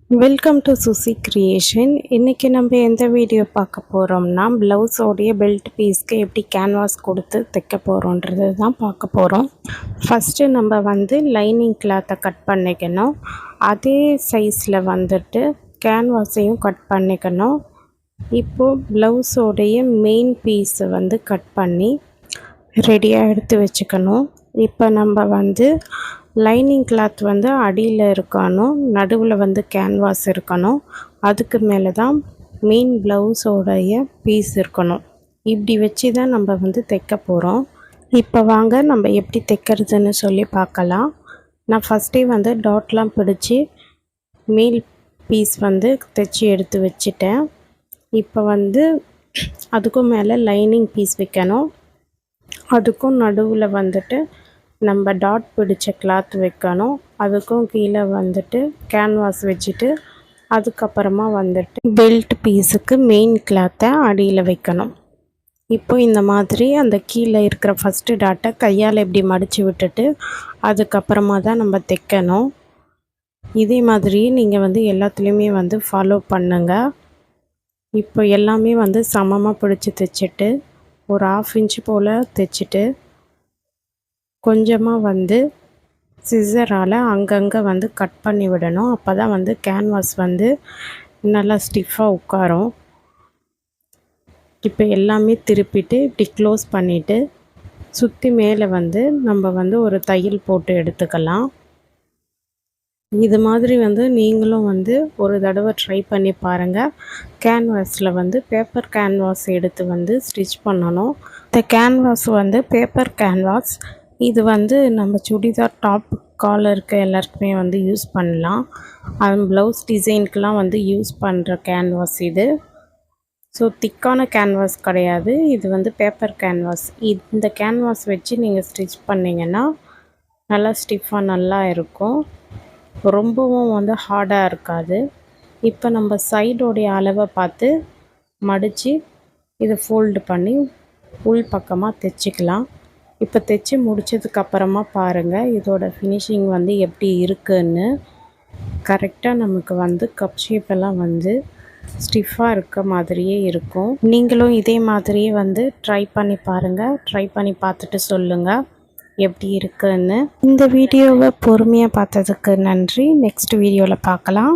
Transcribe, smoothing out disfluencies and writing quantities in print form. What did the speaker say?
Welcome to Susi creation. இன்றைக்கி நம்ம எந்த வீடியோ பார்க்க போகிறோம்னா, ப்ளவுஸோடைய பெல்ட் பீஸ்க்கு எப்படி கேன்வாஸ் கொடுத்து தைக்க போகிறோன்றது தான் பார்க்க போகிறோம். ஃபஸ்ட்டு நம்ம லைனிங் கிளாத்தை கட் பண்ணிக்கணும். அதே சைஸில் கேன்வாஸையும் கட் பண்ணிக்கணும். இப்போது ப்ளவுஸோடைய மெயின் பீஸை கட் பண்ணி ரெடியாக எடுத்து வச்சுக்கணும். இப்போ நம்ம லைனிங் கிளாத் அடியில் இருக்கணும், நடுவில் கேன்வாஸ் இருக்கணும், அதுக்கு மேலே தான் மெயின் ப்ளவுஸோடைய பீஸ் இருக்கணும். இப்படி வச்சு தான் நம்ம தைக்க போகிறோம். இப்போ வாங்க நம்ம எப்படி தைக்கிறதுன்னு சொல்லி பார்க்கலாம். நான் ஃபஸ்ட்டே டாட்லாம் பிடிச்சி மேல் பீஸ் தைச்சி எடுத்து வச்சிட்டேன். இப்போ அதுக்கும் மேலே லைனிங் பீஸ் வைக்கணும். அதுக்கும் நடுவில் நம்ம டாட் பிடிச்ச கிளாத் வைக்கணும். அதுக்கும் கீழே கேன்வாஸ் வச்சுட்டு அதுக்கப்புறமா பெல்ட் பீஸுக்கு மெயின் கிளாத்தை அடியில் வைக்கணும். இப்போ இந்த மாதிரி அந்த கீழே இருக்கிற ஃபஸ்ட்டு டாட்டை கையால் இப்படி மடித்து விட்டுட்டு அதுக்கப்புறமா தான் நம்ம தைக்கணும். இதே மாதிரி நீங்கள் எல்லாத்துலேயுமே ஃபாலோ பண்ணுங்கள். இப்போ எல்லாமே சமமாக பிடிச்சி தைச்சிட்டு ஒரு 1/2 இன்ச்சு போல் தைச்சிட்டு கொஞ்சமாக சிசரால் அங்கங்கே கட் பண்ணி விடணும். அப்போ தான் கேன்வாஸ் நல்லா ஸ்டிஃபாக உட்காரும். இப்போ எல்லாமே திருப்பிட்டு இப்படி க்ளோஸ் பண்ணிவிட்டு சுற்றி மேலே நம்ம ஒரு தையல் போட்டு எடுத்துக்கலாம். இது மாதிரி நீங்களும் ஒரு தடவை ட்ரை பண்ணி பாருங்கள். கேன்வாஸில் பேப்பர் கேன்வாஸ் எடுத்து ஸ்டிச் பண்ணணும். இந்த கேன்வாஸ் பேப்பர் கேன்வாஸ். இது நம்ம சுடிதார் டாப் காலருக்கு எல்லாருக்குமே யூஸ் பண்ணலாம். அது ப்ளவுஸ் டிசைனுக்கெலாம் யூஸ் பண்ணுற கேன்வாஸ் இது. ஸோ திக்கான கேன்வாஸ் கிடையாது, இது பேப்பர் கேன்வாஸ். இந்த கேன்வாஸ் வச்சு நீங்கள் ஸ்டிச் பண்ணிங்கன்னா நல்லா ஸ்டிஃபாக நல்லா இருக்கும், ரொம்பவும் ஹார்டாக இருக்காது. இப்போ நம்ம சைடோடைய அளவை பார்த்து மடித்து இதை ஃபோல்டு பண்ணி உள் பக்கமாக தைச்சிக்கலாம். இப்போ தைச்சி முடித்ததுக்கப்புறமா பாருங்கள் இதோட ஃபினிஷிங் எப்படி இருக்குன்னு. கரெக்டாக நமக்கு கப் ஷேப்பெல்லாம் ஸ்டிஃபாக இருக்க மாதிரியே இருக்கும். நீங்களும் இதே மாதிரியே ட்ரை பண்ணி பாருங்கள். ட்ரை பண்ணி பார்த்துட்டு சொல்லுங்கள் எப்படி இருக்குன்னு. இந்த வீடியோவை பொறுமையாக பார்த்ததுக்கு நன்றி. நெக்ஸ்ட் வீடியோவில் பார்க்கலாம்.